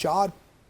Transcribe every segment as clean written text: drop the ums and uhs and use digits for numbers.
4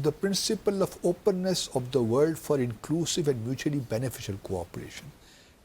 the principle of openness of the world for inclusive and mutually beneficial cooperation,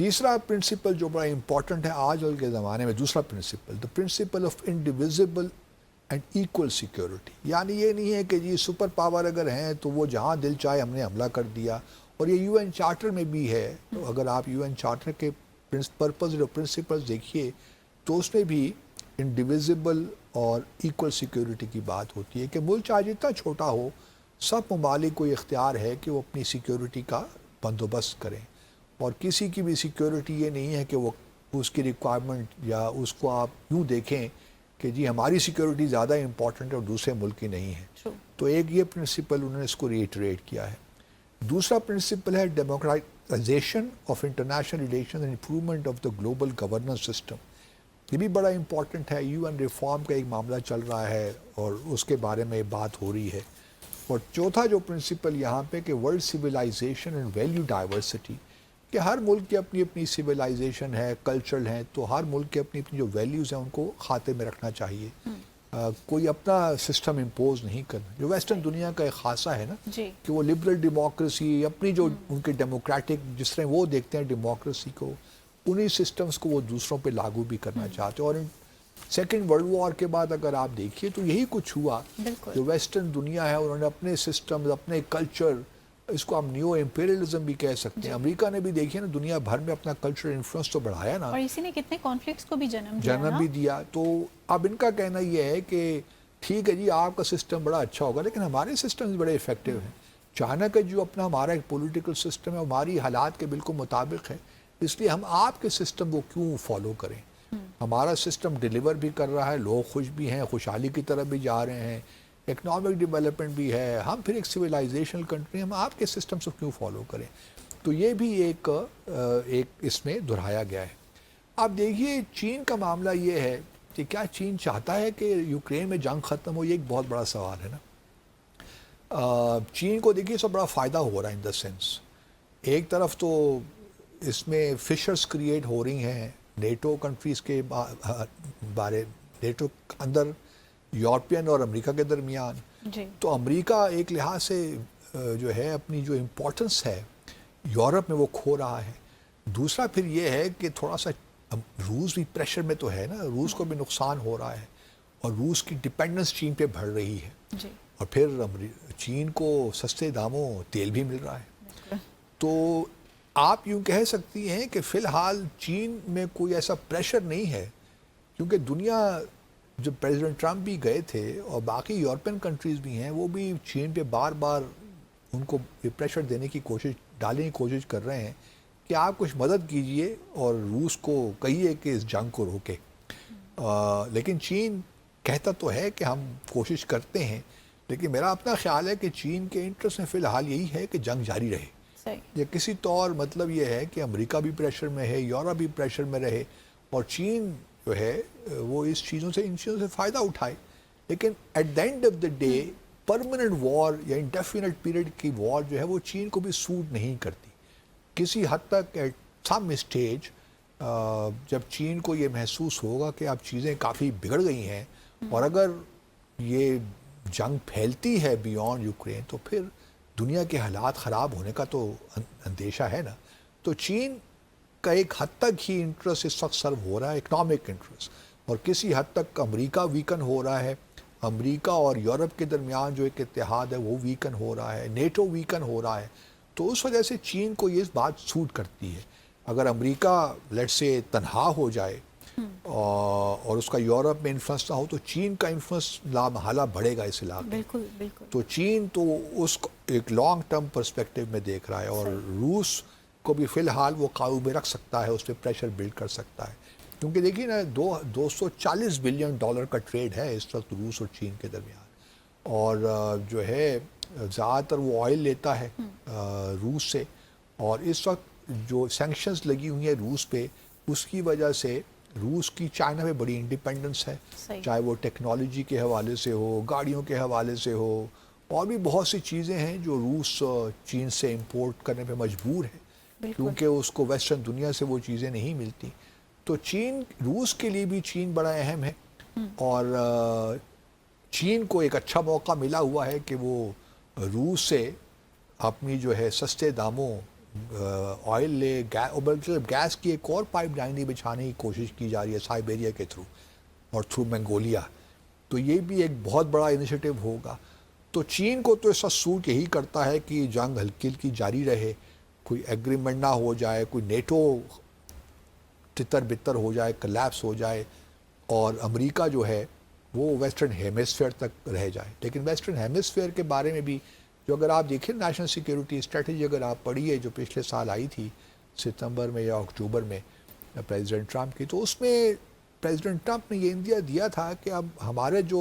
تیسرا principal جو بڑا important ہے آج کل کے زمانے میں، دوسرا principle, the principle of indivisible and equal security. یعنی یہ نہیں ہے کہ جی سپر پاور اگر ہیں تو وہ جہاں دل چاہے ہم نے حملہ کر دیا. اور یہ یو این چارٹر میں بھی ہے. تو اگر آپ یو این چارٹر کے پرپز اور پرنسپلز دیکھیے تو اس میں بھی انڈیویزبل اور ایکول سیکیورٹی کی بات ہوتی ہے کہ ملک چاہے جتنا چھوٹا ہو، سب ممالک کو اختیار ہے کہ وہ اپنی سیکیورٹی کا بندوبست کریں. اور کسی کی بھی سیکیورٹی یہ نہیں ہے کہ وہ اس کی ریکوائرمنٹ یا اس کو آپ یوں دیکھیں کہ جی ہماری سیکیورٹی زیادہ امپورٹنٹ ہے اور دوسرے ملک کی نہیں ہے. تو ایک یہ پرنسپل انہوں نے اس کو ریٹریٹ کیا ہے. دوسرا پرنسپل ہے democratization of international relation and improvement of the global governance system. یہ بھی بڑا امپورٹنٹ ہے. یو این ریفارم کا ایک معاملہ چل رہا ہے اور اس کے بارے میں بات ہو رہی ہے. اور چوتھا جو پرنسپل یہاں پہ کہ world civilisation and value diversity, کہ ہر ملک کی اپنی اپنی سویلائزیشن ہے، کلچرل ہیں، تو ہر ملک کے اپنی اپنی جو ویلیوز ہیں ان کو خاتے میں رکھنا چاہیے. کوئی اپنا سسٹم امپوز نہیں کرنا. جو ویسٹرن دنیا کا ایک خاصہ ہے نا کہ وہ لبرل ڈیموکریسی، اپنی جو ان کے ڈیموکریٹک جس طرح وہ دیکھتے ہیں ڈیموکریسی کو، انہی سسٹمز کو وہ دوسروں پہ لاگو بھی کرنا چاہتے ہیں. اور سیکنڈ ورلڈ وار کے بعد اگر آپ دیکھیے تو یہی کچھ ہوا. جو ویسٹرن دنیا ہے انہوں نے اپنے سسٹمز، اپنے کلچر، اس کو ہم نیو امپیریلزم بھی کہہ سکتے ہیں. امریکہ نے بھی دیکھیے نا دنیا بھر میں اپنا کلچرل انفلوئنس تو بڑھایا نا، اور اسی نے کتنے کانفلکٹس کو بھی جنم بھی دیا. تو اب ان کا کہنا یہ ہے کہ ٹھیک ہے جی آپ کا سسٹم بڑا اچھا ہوگا لیکن ہمارے سسٹمز بڑے افیکٹو ہیں. چائنا کا جو اپنا ہمارا ایک پولیٹیکل سسٹم ہے ہماری حالات کے بالکل مطابق ہے، اس لیے ہم آپ کے سسٹم کو کیوں فالو کریں. ہمارا سسٹم ڈیلیور بھی کر رہا ہے، لوگ خوش بھی ہیں، خوشحالی کی طرف بھی جا رہے ہیں، اکنامک ڈیولپمنٹ بھی ہے، ہم پھر ایک سویلائزیشنل کنٹری، ہم آپ کے سسٹم سے کیوں فالو کریں. تو یہ بھی ایک اس میں دہرایا گیا ہے. آپ دیکھیے چین کا معاملہ یہ ہے کہ کیا چین چاہتا ہے کہ یوکرین میں جنگ ختم ہو؟ یہ ایک بہت بڑا سوال ہے نا. چین کو دیکھیے سب بڑا فائدہ ہو رہا ہے ان دا سینس. ایک طرف تو اس میں فشرز کریٹ ہو رہی ہیں نیٹو کنٹریز کے بارے، نیٹو اندر یورپین اور امریکہ کے درمیان. تو امریکہ ایک لحاظ سے جو ہے اپنی جو امپورٹنس ہے یورپ میں وہ کھو رہا ہے. دوسرا پھر یہ ہے کہ تھوڑا سا روس بھی پریشر میں تو ہے نا، روس کو بھی نقصان ہو رہا ہے اور روس کی ڈپینڈنس چین پہ بڑھ رہی ہے. اور پھر چین کو سستے داموں تیل بھی مل رہا ہے. تو آپ یوں کہہ سکتی ہیں کہ فی الحال چین میں کوئی ایسا پریشر نہیں ہے، کیونکہ دنیا جب پریزیڈنٹ ٹرمپ بھی گئے تھے اور باقی یورپین کنٹریز بھی ہیں وہ بھی چین پہ بار بار ان کو پریشر دینے کی ڈالنے کی کوشش کر رہے ہیں کہ آپ کچھ مدد کیجئے اور روس کو کہیے کہ اس جنگ کو روکے. لیکن چین کہتا تو ہے کہ ہم کوشش کرتے ہیں، لیکن میرا اپنا خیال ہے کہ چین کے انٹرسٹ میں فی الحال یہی ہے کہ جنگ جاری رہے. یا کسی طور مطلب یہ ہے کہ امریکہ بھی پریشر میں ہے، یورپ بھی پریشر میں رہے اور چین جو ہے وہ ان چیزوں سے فائدہ اٹھائے. لیکن at the end of the day permanent war یا انڈیفینٹ پیریڈ کی وار جو ہے وہ چین کو بھی سوٹ نہیں کرتی. کسی حد تک ایٹ سم اسٹیج جب چین کو یہ محسوس ہوگا کہ اب چیزیں کافی بگڑ گئی ہیں اور اگر یہ جنگ پھیلتی ہے بیونڈ یوکرین تو پھر دنیا کے حالات خراب ہونے کا تو اندیشہ ہے نا. تو چین کا ایک حد تک ہی انٹرسٹ اس وقت سرو ہو رہا ہے، اکنامک انٹرسٹ، اور کسی حد تک امریکہ ویکن ہو رہا ہے. امریکہ اور یورپ کے درمیان جو ایک اتحاد ہے وہ ویکن ہو رہا ہے، نیٹو ویکن ہو رہا ہے. تو اس وجہ سے چین کو یہ بات سوٹ کرتی ہے. اگر امریکہ لیٹ سے تنہا ہو جائے اور اس کا یورپ میں انفلوئنس نہ ہو تو چین کا انفلوئنس لامحالہ بڑھے گا اس علاقے. بالکل بالکل. تو چین تو اس کو ایک لانگ ٹرم پرسپیکٹیو میں دیکھ رہا ہے اور روس کو بھی فی الحال وہ قابو میں رکھ سکتا ہے، اس پہ پریشر بلڈ کر سکتا ہے. کیونکہ دیکھیے نا $240 بلین کا ٹریڈ ہے اس وقت روس اور چین کے درمیان. اور جو ہے زیادہ تر وہ آئل لیتا ہے روس سے، اور اس وقت جو سینکشنز لگی ہوئی ہیں روس پہ اس کی وجہ سے روس کی چائنا میں بڑی انڈیپینڈنس ہے، چاہے وہ ٹیکنالوجی کے حوالے سے ہو، گاڑیوں کے حوالے سے ہو، اور بھی بہت سی چیزیں ہیں جو روس چین سے امپورٹ کرنے پہ مجبور ہے کیونکہ اس کو ویسٹرن دنیا سے وہ چیزیں نہیں ملتی. تو چین، روس کے لیے بھی چین بڑا اہم ہے اور چین کو ایک اچھا موقع ملا ہوا ہے کہ وہ روس سے اپنی جو ہے سستے داموں آئل لے گیس کی ایک اور پائپ لائن بچھانے کی کوشش کی جا رہی ہے سائبیریا کے تھرو اور تھرو منگولیا. تو یہ بھی ایک بہت بڑا انیشیٹو ہوگا. تو چین کو تو اس کا سوٹ یہی کرتا ہے کہ جنگ ہلکی ہلکی جاری رہے, کوئی ایگریمنٹ نہ ہو جائے, کوئی نیٹو تتر بتر ہو جائے, کلیپس ہو جائے, اور امریکہ جو ہے وہ ویسٹرن ہیمسفیئر تک رہ جائے. لیکن ویسٹرن ہیمسفیئر کے بارے میں بھی جو اگر آپ دیکھیں نیشنل سیکیورٹی اسٹریٹجی اگر آپ پڑھیے جو پچھلے سال آئی تھی ستمبر میں یا اکتوبر میں پریزیڈنٹ ٹرمپ کی, تو اس میں پریزیڈنٹ ٹرمپ نے یہ اندیا دیا تھا کہ اب ہمارے جو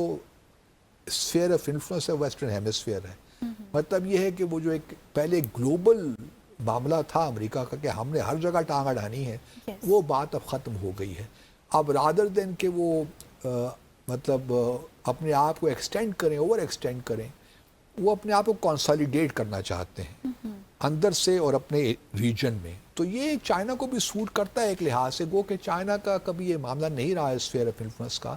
اسفیئر آف انفلوئنس ہے ویسٹرن ہیمسفیئر ہے. مطلب یہ ہے کہ وہ جو ایک پہلے گلوبل معاملہ تھا امریکہ کا کہ ہم نے ہر جگہ ٹانگ اڑانی ہے, وہ بات اب ختم ہو گئی ہے. اب رادر دین کہ وہ مطلب اپنے آپ کو ایکسٹینڈ کریں, اوور ایکسٹینڈ کریں, وہ اپنے آپ کو کنسالیڈیٹ کرنا چاہتے ہیں اندر سے اور اپنے ریجن میں. تو یہ چائنا کو بھی سوٹ کرتا ہے ایک لحاظ سے, گو کہ چائنا کا کبھی یہ معاملہ نہیں رہا ہے اسفیئر آف انفلوئنس کا,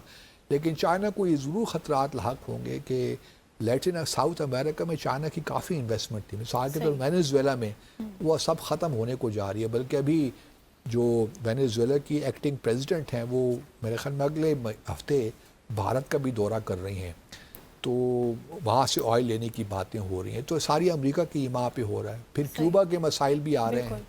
لیکن چائنا کو یہ ضرور خطرات لاحق ہوں گے کہ لیٹن ساؤتھ امریکہ میں چائنا کی کافی انویسٹمنٹ تھی. مثال کے طور وینیزویلا میں وہ سب ختم ہونے کو جا رہی ہے, بلکہ ابھی جو وینیزویلا کی ایکٹنگ پریزیڈنٹ ہیں وہ میرے خیال میں اگلے ہفتے بھارت کا بھی دورہ کر رہی ہیں, تو وہاں سے آئل لینے کی باتیں ہو رہی ہیں. تو ساری امریکہ کی ایما پہ ہو رہا ہے. پھر کیوبا کے مسائل بھی آ رہے ہیں.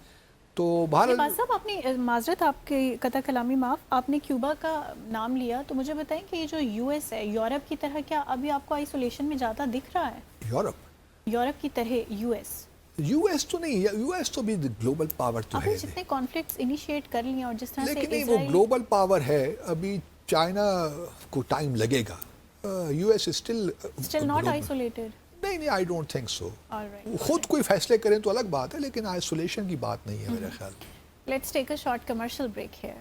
تو بہرحال صاحب آپ نے معذرت آپ کی قطع کلامی معاف, آپ نے کیوبا کا نام لیا, تو مجھے بتائیں کہ یہ جو یو ایس ہے یورپ کی طرح کیا ابھی آپ کو آئسولیشن میں زیادہ دکھ رہا ہے؟ یورپ کی طرح یو ایس تو نہیں, یو ایس تو بھی گلوبل پاور تو ہے, جتنے کانفلکٹس انیشیٹ کر لیے اور جس طرح سے لیکن نہیں وہ گلوبل پاور ہے. ابھی چائنا کو ٹائم لگے گا. U S still not isolated. نہیں آئی ڈونٹ تھنک سو. خود کوئی فیصلے کریں تو الگ بات ہے, لیکن آئسولیشن کی بات نہیں ہے میرے خیال. Let's take a short commercial break hair.